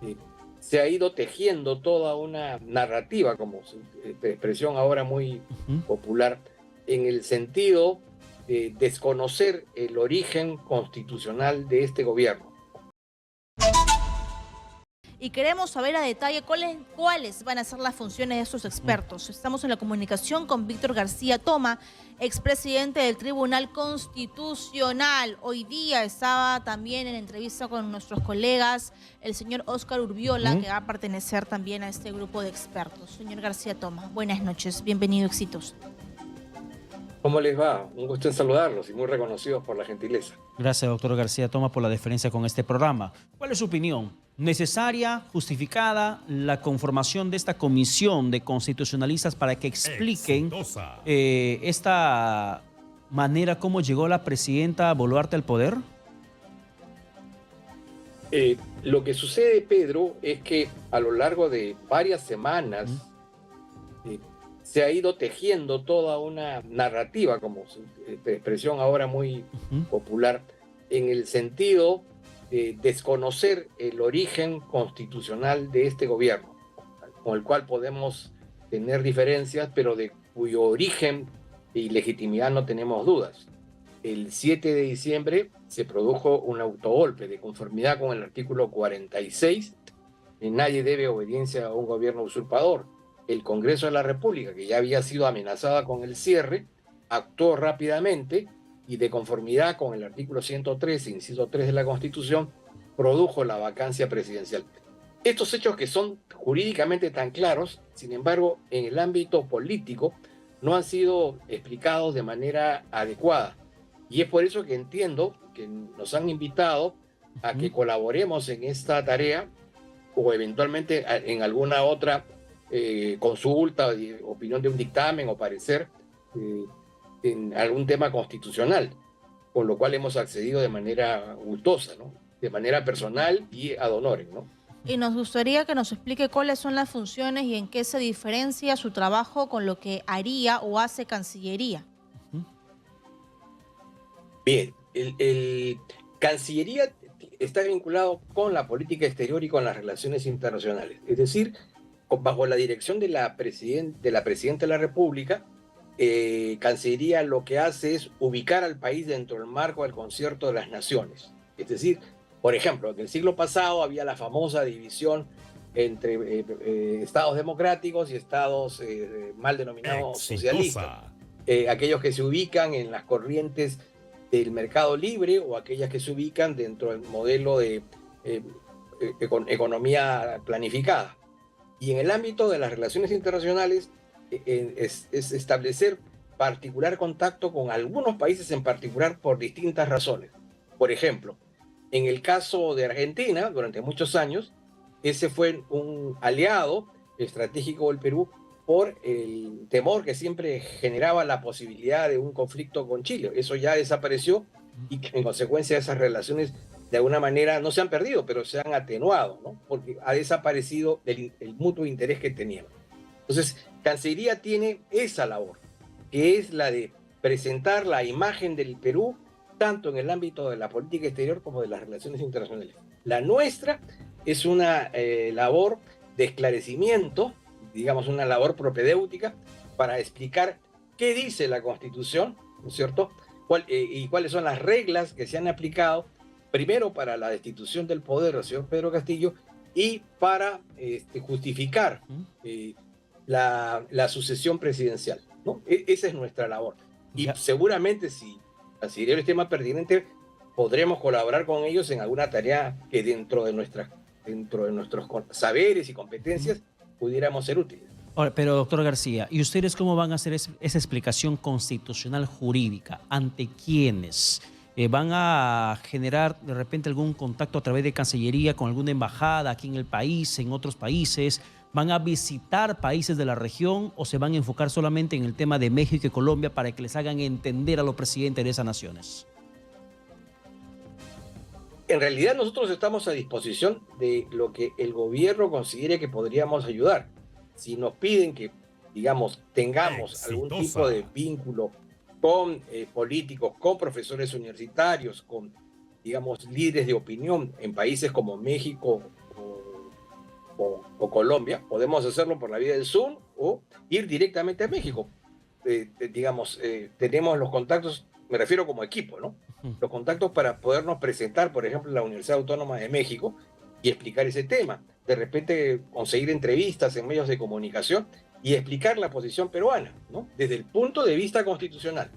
eh, se ha ido tejiendo toda una narrativa, como expresión ahora muy Ujú. popular, en el sentido de desconocer el origen constitucional de este gobierno. Y queremos saber a detalle cuáles van a ser las funciones de estos Ujú. expertos. Estamos en la comunicación con Víctor García Toma, expresidente del Tribunal Constitucional. Hoy día estaba también en entrevista con nuestros colegas el señor Óscar Urbiola, Ujú. que va a pertenecer también a este grupo de expertos. Señor García Toma, buenas noches, bienvenido, éxitos. ¿Cómo les va? Un gusto en saludarlos y muy reconocidos por la gentileza. Gracias, doctor García Toma, por la deferencia con este programa. ¿Cuál es su opinión? ¿Necesaria, justificada la conformación de esta comisión de constitucionalistas para que expliquen Exitosa. esta manera como llegó la presidenta Boluarte al poder? Lo que sucede, Pedro, es que a lo largo de varias Ujú. semanas eh, se ha ido tejiendo toda una narrativa, como expresión ahora muy Ujú. popular, en el sentido de desconocer el origen constitucional de este gobierno, con el cual podemos tener diferencias, pero de cuyo origen y legitimidad no tenemos dudas. El 7 de diciembre se produjo un autogolpe de conformidad con el artículo 46. Nadie debe obediencia a un gobierno usurpador. El Congreso de la República, que ya había sido amenazada con el cierre, actuó rápidamente y de conformidad con el artículo 113, inciso 3 de la Constitución, produjo la vacancia presidencial. Estos hechos que son jurídicamente tan claros, sin embargo, en el ámbito político, no han sido explicados de manera adecuada. Y es por eso que entiendo que nos han invitado a que Ujú. colaboremos en esta tarea o eventualmente en alguna otra consulta, opinión de un dictamen o parecer eh, en algún tema constitucional, con lo cual hemos accedido de manera gustosa, ¿no? De manera personal y ad honorem, ¿no? Y nos gustaría que nos explique cuáles son las funciones y en qué se diferencia su trabajo con lo que haría o hace Cancillería. Ujú. Bien, el Cancillería está vinculado con la política exterior y con las relaciones internacionales. Es decir, bajo la dirección de de la Presidenta de la República, Cancillería lo que hace es ubicar al país dentro del marco del concierto de las naciones. Es decir, por ejemplo, en el siglo pasado había la famosa división entre estados democráticos y estados mal denominados socialistas. Exitosa. Aquellos que se ubican en las corrientes del mercado libre o aquellas que se ubican dentro del modelo de eh, economía planificada. Y en el ámbito de las relaciones internacionales es establecer particular contacto con algunos países en particular por distintas razones. Por ejemplo, en el caso de Argentina, durante muchos años, ese fue un aliado estratégico del Perú por el temor que siempre generaba la posibilidad de un conflicto con Chile. Eso ya desapareció y en consecuencia esas relaciones de alguna manera no se han perdido, pero se han atenuado, ¿no? Porque ha desaparecido el mutuo interés que tenían. Entonces, Cancillería tiene esa labor, que es la de presentar la imagen del Perú tanto en el ámbito de la política exterior como de las relaciones internacionales. La nuestra es una labor de esclarecimiento, digamos una labor propedéutica, para explicar qué dice la Constitución, ¿no es cierto? Y cuáles son las reglas que se han aplicado, primero para la destitución del poder del señor Pedro Castillo y para justificar Ujú. la sucesión presidencial, ¿no? Esa es nuestra labor. Y Ya. seguramente si considero el tema pertinente, podremos colaborar con ellos en alguna tarea que dentro de nuestros saberes y Ujú. competencias pudiéramos ser útiles. Ahora, pero doctor García, ¿y ustedes cómo van a hacer esa explicación constitucional jurídica? ¿Ante quiénes? ¿Van a generar de repente algún contacto a través de Cancillería con alguna embajada aquí en el país, en otros países? ¿Van a visitar países de la región o se van a enfocar solamente en el tema de México y Colombia para que les hagan entender a los presidentes de esas naciones? En realidad nosotros estamos a disposición de lo que el gobierno considere que podríamos ayudar. Si nos piden que, digamos, tengamos algún tipo de Exitosa. vínculo con políticos, con profesores universitarios, con, digamos, líderes de opinión en países como México o o Colombia, podemos hacerlo por la vía del Zoom o ir directamente a México. Digamos, tenemos los contactos, me refiero como equipo, ¿no? Los contactos para podernos presentar, por ejemplo, en la Universidad Autónoma de México y explicar ese tema. De repente conseguir entrevistas en medios de comunicación y explicar la posición peruana, ¿no? Desde el punto de vista constitucional.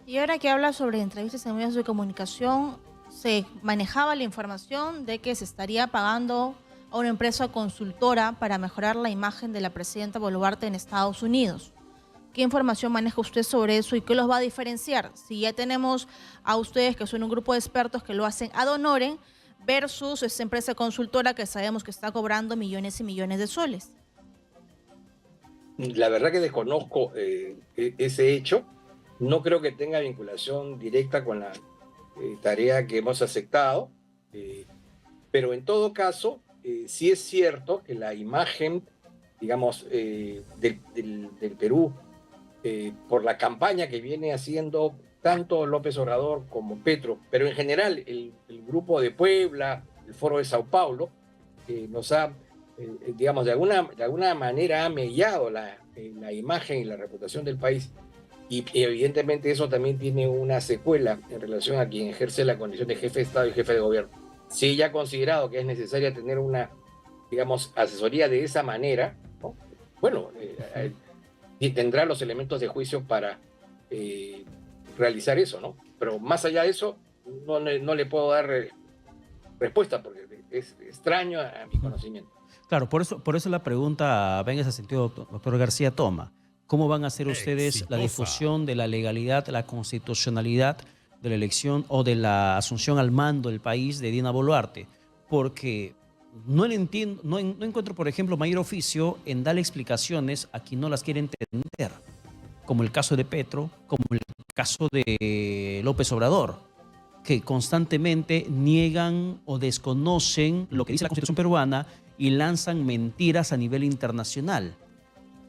Y ahora que habla sobre entrevistas en medios de comunicación, se manejaba la información de que se estaría pagando a una empresa consultora para mejorar la imagen de la presidenta Boluarte en Estados Unidos. ¿Qué información maneja usted sobre eso y qué los va a diferenciar? Si ya tenemos a ustedes que son un grupo de expertos que lo hacen ad honorem versus esta empresa consultora que sabemos que está cobrando millones y millones de soles. La verdad que desconozco ese hecho. No creo que tenga vinculación directa con la tarea que hemos aceptado, pero en todo caso, sí es cierto que la imagen, digamos, del Perú, por la campaña que viene haciendo tanto López Obrador como Petro, pero en general el Grupo de Puebla, el Foro de Sao Paulo, nos ha, digamos, de alguna manera ha mellado la imagen y la reputación del país. Y evidentemente eso también tiene una secuela en relación a quien ejerce la condición de jefe de Estado y jefe de gobierno. Si ella ha considerado que es necesaria tener una, digamos, asesoría de esa manera, ¿no? Bueno, y tendrá los elementos de juicio para realizar eso, ¿no? Pero más allá de eso, no le puedo dar respuesta porque es extraño a mi conocimiento. Claro, por eso la pregunta va en ese sentido, doctor García Toma. ¿Cómo van a hacer ustedes la difusión de la legalidad, la constitucionalidad de la elección o de la asunción al mando del país de Dina Boluarte? Porque no encuentro, por ejemplo, mayor oficio en darle explicaciones a quien no las quiere entender, como el caso de Petro, como el caso de López Obrador, que constantemente niegan o desconocen lo que dice la Constitución peruana y lanzan mentiras a nivel internacional.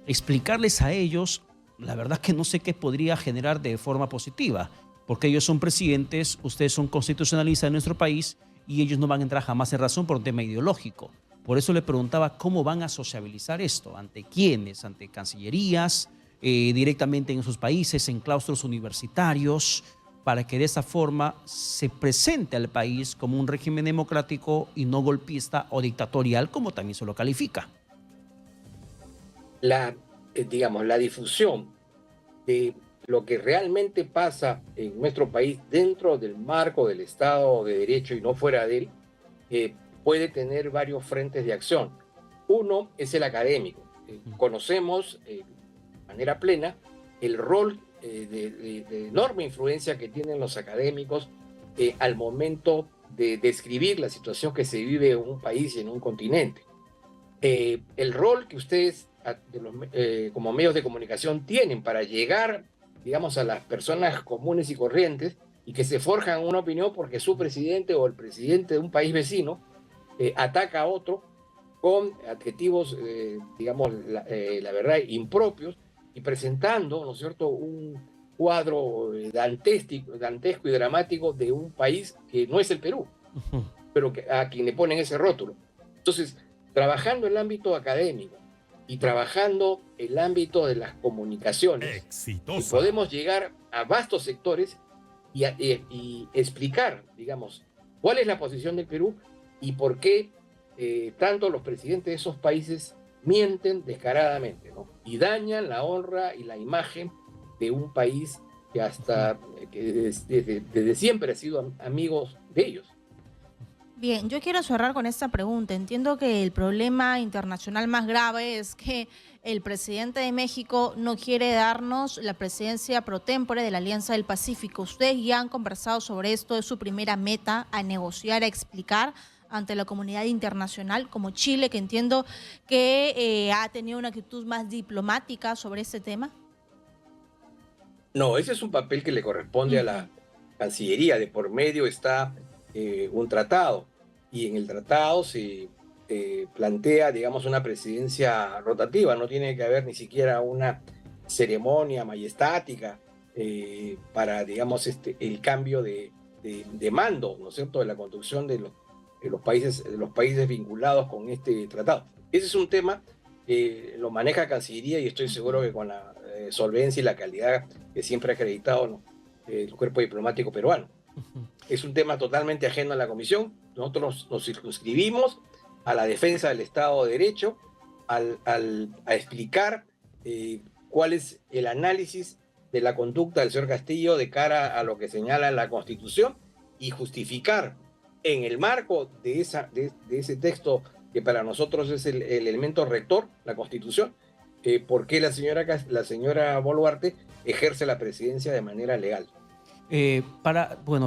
Explicarles a ellos, la verdad que no sé qué podría generar de forma positiva, porque ellos son presidentes, ustedes son constitucionalistas de nuestro país y ellos no van a entrar jamás en razón por un tema ideológico. Por eso le preguntaba cómo van a sociabilizar esto, ante quiénes, ante cancillerías, directamente en sus países, en claustros universitarios, para que de esa forma se presente al país como un régimen democrático y no golpista o dictatorial, como también se lo califica. Digamos, la difusión de lo que realmente pasa en nuestro país dentro del marco del Estado de Derecho y no fuera de él, puede tener varios frentes de acción. Uno es el académico. Conocemos de manera plena el rol de enorme influencia que tienen los académicos al momento de describir la situación que se vive en un país y en un continente. El rol que ustedes como medios de comunicación tienen para llegar, digamos, a las personas comunes y corrientes y que se forjan una opinión porque su presidente o el presidente de un país vecino ataca a otro con adjetivos, digamos, la verdad, impropios y presentando, ¿no es cierto?, un cuadro dantesco y dramático de un país que no es el Perú, pero a quien le ponen ese rótulo. Entonces, trabajando en el ámbito académico y trabajando en el ámbito de las comunicaciones, podemos llegar a vastos sectores y explicar, digamos, cuál es la posición del Perú y por qué tanto los presidentes de esos países mienten descaradamente, ¿no? Y dañan la honra y la imagen de un país que desde siempre ha sido amigos de ellos. Bien, yo quiero cerrar con esta pregunta. Entiendo que el problema internacional más grave es que el presidente de México no quiere darnos la presidencia pro tempore de la Alianza del Pacífico. Ustedes ya han conversado sobre esto, es su primera meta, a negociar, a explicar ante la comunidad internacional, como Chile, que entiendo que ha tenido una actitud más diplomática sobre este tema. No, ese es un papel que le corresponde a la Cancillería. De por medio está un tratado, y en el tratado se plantea, digamos, una presidencia rotativa. No tiene que haber ni siquiera una ceremonia majestática para, digamos, el cambio de mando, ¿no es cierto?, de la conducción de los países vinculados con este tratado. Ese es un tema que lo maneja Cancillería y estoy seguro que con la solvencia y la calidad que siempre ha acreditado, ¿no?, el cuerpo diplomático peruano. Es un tema totalmente ajeno a la Comisión. Nosotros nos circunscribimos a la defensa del Estado de Derecho, a explicar cuál es el análisis de la conducta del señor Castillo de cara a lo que señala la Constitución y justificar en el marco de ese texto que para nosotros es el elemento rector, la Constitución, por qué la señora Boluarte ejerce la presidencia de manera legal.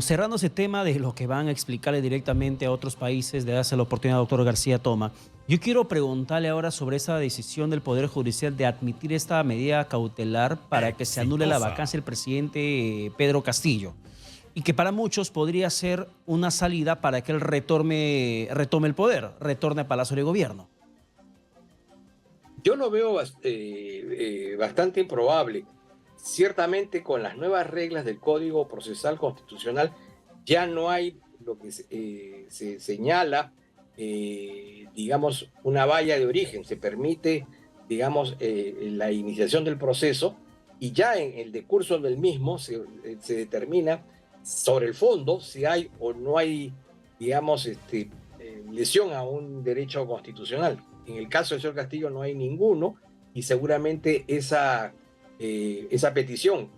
Cerrando ese tema de lo que van a explicarle directamente a otros países, de darse la oportunidad al doctor García Toma, yo quiero preguntarle ahora sobre esa decisión del Poder Judicial de admitir esta medida cautelar para que se anule la vacancia del presidente Pedro Castillo, y que para muchos podría ser una salida para que él retome el poder, retorne a Palacio de Gobierno. Yo lo veo bastante improbable. Ciertamente, con las nuevas reglas del Código Procesal Constitucional, ya no hay lo que se señala, digamos, una valla de origen. Se permite, digamos, la iniciación del proceso y ya en el decurso del mismo se determina sobre el fondo si hay o no hay, digamos, lesión a un derecho constitucional. En el caso del señor Castillo no hay ninguno y seguramente esa petición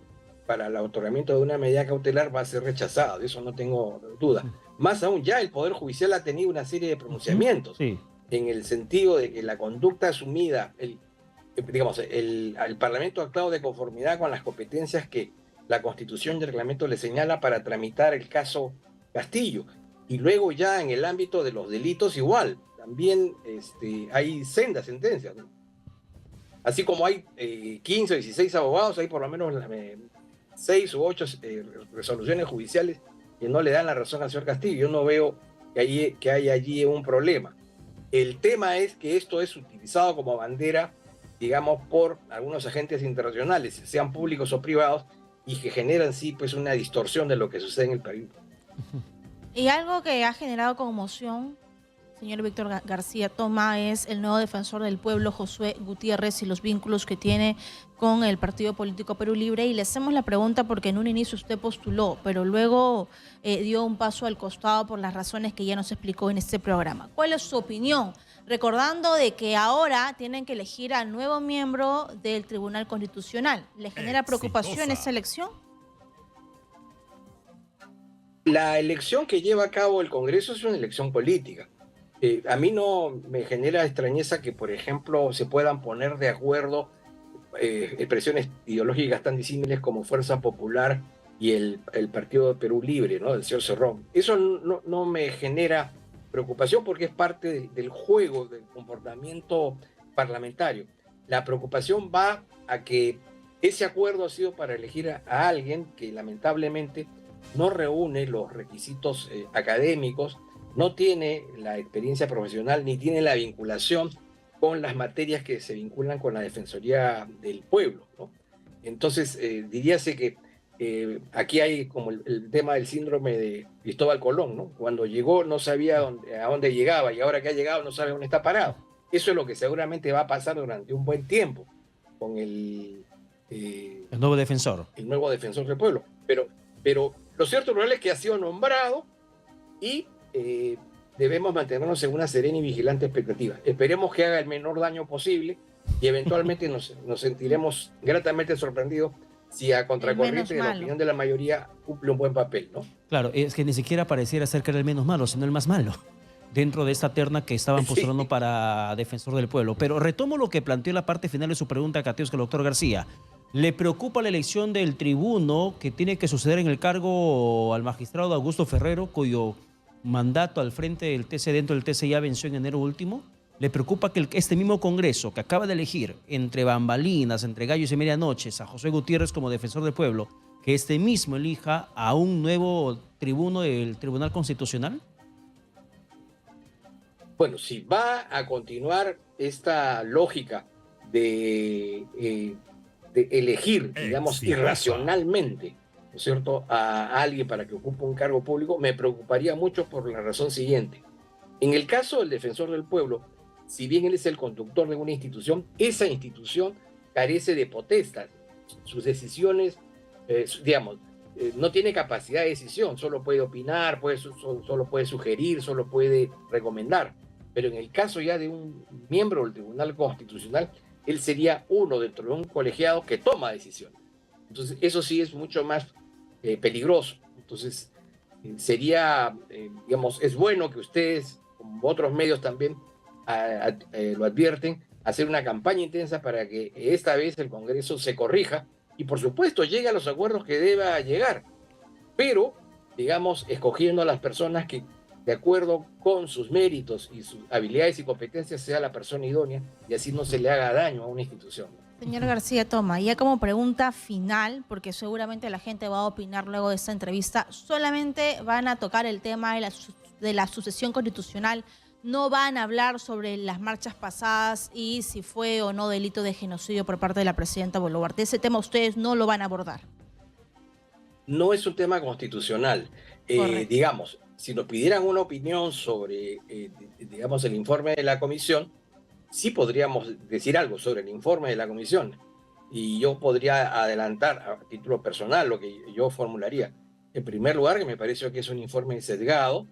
para el otorgamiento de una medida cautelar va a ser rechazada, de eso no tengo duda. Más aún, ya el Poder Judicial ha tenido una serie de pronunciamientos en el sentido de que la conducta asumida, el Parlamento ha actuado de conformidad con las competencias que la Constitución y el reglamento le señala para tramitar el caso Castillo. Y luego ya en el ámbito de los delitos igual, también hay sendas sentencias, ¿no? Así como hay 15 o 16 abogados, hay por lo menos 6 u 8 resoluciones judiciales que no le dan la razón al señor Castillo. Yo no veo que hay allí un problema. El tema es que esto es utilizado como bandera, digamos, por algunos agentes internacionales, sean públicos o privados, y que generan, sí, pues una distorsión de lo que sucede en el país. Y algo que ha generado conmoción, señor Víctor García Toma, es el nuevo defensor del pueblo, Josué Gutiérrez, y los vínculos que tiene con el partido político Perú Libre. Y le hacemos la pregunta porque en un inicio usted postuló, pero luego dio un paso al costado por las razones que ya nos explicó en este programa. ¿Cuál es su opinión? Recordando de que ahora tienen que elegir al nuevo miembro del Tribunal Constitucional. ¿Le genera preocupación esa elección? La elección que lleva a cabo el Congreso es una elección política. A mí no me genera extrañeza que, por ejemplo, se puedan poner de acuerdo expresiones ideológicas tan disímiles como Fuerza Popular y el Partido de Perú Libre, ¿no?, del señor Cerrón. Eso no me genera preocupación porque es parte del juego, del comportamiento parlamentario. La preocupación va a que ese acuerdo ha sido para elegir a alguien que lamentablemente no reúne los requisitos académicos, no tiene la experiencia profesional ni tiene la vinculación con las materias que se vinculan con la Defensoría del Pueblo, ¿no? Entonces, diríase que aquí hay como el tema del síndrome de Cristóbal Colón, ¿no? Cuando llegó no sabía a dónde llegaba y ahora que ha llegado no sabe dónde está parado. Eso es lo que seguramente va a pasar durante un buen tiempo con el nuevo defensor. El nuevo defensor del pueblo. Pero lo cierto es que ha sido nombrado y debemos mantenernos en una serena y vigilante expectativa. Esperemos que haga el menor daño posible y eventualmente nos sentiremos gratamente sorprendidos si a contracorriente de la opinión de la mayoría cumple un buen papel, ¿no? Claro, es que ni siquiera pareciera ser que era el menos malo, sino el más malo, dentro de esta terna que estaban postulando para defensor del pueblo. Pero retomo lo que planteó en la parte final de su pregunta, Cateos, que el doctor García. ¿Le preocupa la elección del tribuno que tiene que suceder en el cargo al magistrado Augusto Ferrero, cuyo mandato al frente del TC dentro del TC ya venció en enero último? ¿Le preocupa que este mismo Congreso que acaba de elegir entre bambalinas, entre gallos y medianoches a José Gutiérrez como defensor del pueblo, que este mismo elija a un nuevo tribuno del Tribunal Constitucional? Bueno, si va a continuar esta lógica de elegir, digamos, irracionalmente, ¿no es cierto?, a alguien para que ocupe un cargo público, me preocuparía mucho por la razón siguiente. En el caso del defensor del pueblo, si bien él es el conductor de una institución, esa institución carece de potestad. Sus decisiones, no tiene capacidad de decisión, solo puede opinar, solo puede sugerir, solo puede recomendar. Pero en el caso ya de un miembro del Tribunal Constitucional, él sería uno dentro de un colegiado que toma decisiones. Entonces, eso sí es mucho más peligroso. Entonces, es bueno que ustedes, como otros medios también, lo advierten, hacer una campaña intensa para que esta vez el Congreso se corrija y, por supuesto, llegue a los acuerdos que deba llegar, pero, escogiendo a las personas que, de acuerdo con sus méritos y sus habilidades y competencias, sea la persona idónea y así no se le haga daño a una institución. Señor García Toma, ya como pregunta final, porque seguramente la gente va a opinar luego de esta entrevista, solamente van a tocar el tema de la sucesión constitucional, no van a hablar sobre las marchas pasadas y si fue o no delito de genocidio por parte de la presidenta Boluarte. Ese tema ustedes no lo van a abordar. No es un tema constitucional. Si nos pidieran una opinión sobre, el informe de la comisión, sí podríamos decir algo sobre el informe de la comisión. Y yo podría adelantar a título personal lo que yo formularía. En primer lugar, que me parece que es un informe sesgado.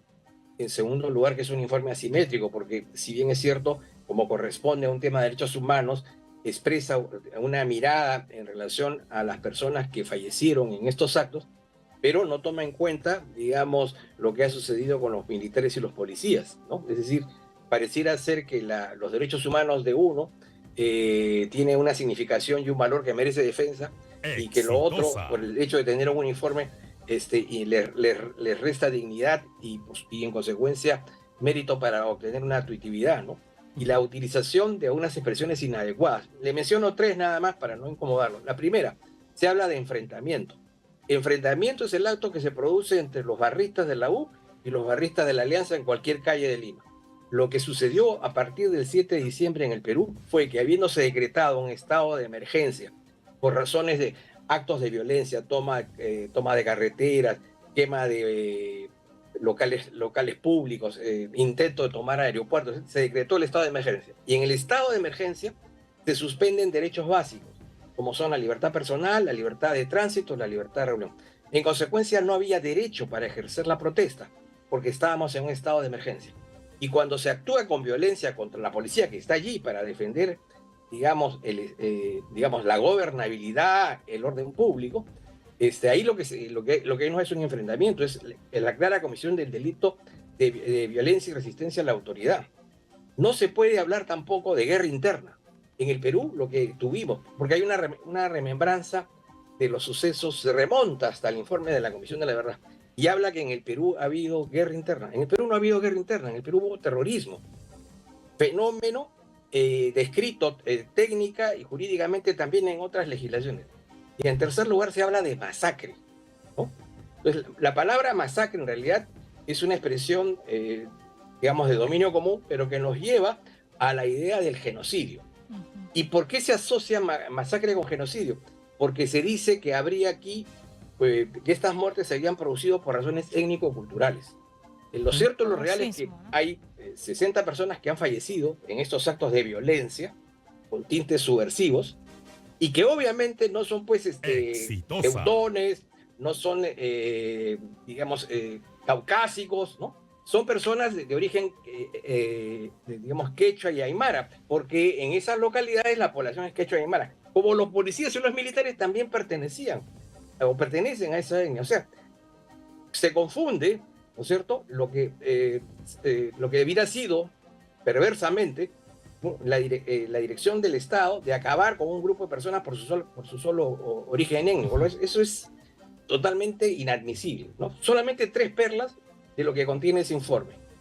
En segundo lugar, que es un informe asimétrico, porque si bien es cierto, como corresponde a un tema de derechos humanos, expresa una mirada en relación a las personas que fallecieron en estos actos, pero no toma en cuenta, lo que ha sucedido con los militares y los policías, ¿no? Es decir, pareciera ser que los derechos humanos de uno tiene una significación y un valor que merece defensa, y que lo otro, por el hecho de tener un uniforme, y les resta dignidad y en consecuencia mérito para obtener una tuitividad, ¿no? Y la utilización de unas expresiones inadecuadas. Le menciono tres nada más para no incomodarlo. La primera, se habla de enfrentamiento. Enfrentamiento es el acto que se produce entre los barristas de la U y los barristas de la Alianza en cualquier calle de Lima. Lo que sucedió a partir del 7 de diciembre en el Perú fue que, habiéndose decretado un estado de emergencia por razones de actos de violencia, toma de carreteras, quema de locales públicos, intento de tomar aeropuertos, se decretó el estado de emergencia. Y en el estado de emergencia se suspenden derechos básicos, como son la libertad personal, la libertad de tránsito, la libertad de reunión. En consecuencia, no había derecho para ejercer la protesta, porque estábamos en un estado de emergencia. Y cuando se actúa con violencia contra la policía, que está allí para defender la gobernabilidad, el orden público, ahí lo que no es un enfrentamiento, es la clara comisión del delito de violencia y resistencia a la autoridad. No se puede hablar tampoco de guerra interna. En el Perú, lo que tuvimos, porque hay una remembranza de los sucesos, se remonta hasta el informe de la Comisión de la Verdad, y habla que en el Perú ha habido guerra interna. En el Perú no ha habido guerra interna, en el Perú hubo terrorismo. Fenómeno descrito técnica y jurídicamente también en otras legislaciones. Y en tercer lugar se habla de masacre, ¿no? Entonces, la palabra masacre en realidad es una expresión, de dominio común, pero que nos lleva a la idea del genocidio. ¿Y por qué se asocia masacre con genocidio? Porque se dice que habría aquí, que estas muertes se habían producido por razones étnico-culturales. Lo cierto, lo real es que hay 60 personas que han fallecido en estos actos de violencia con tintes subversivos y que obviamente no son teutones, no son caucásicos, ¿no? Son personas de origen quechua y aymara, porque en esas localidades la población es quechua y aymara, como los policías y los militares también pertenecen a esa etnia. O sea, se confunde, ¿no es cierto?, lo que hubiera sido perversamente, ¿no?, la dirección del Estado de acabar con un grupo de personas por su solo origen étnico. Eso es totalmente inadmisible, ¿no? Solamente tres perlas de lo que contiene ese informe.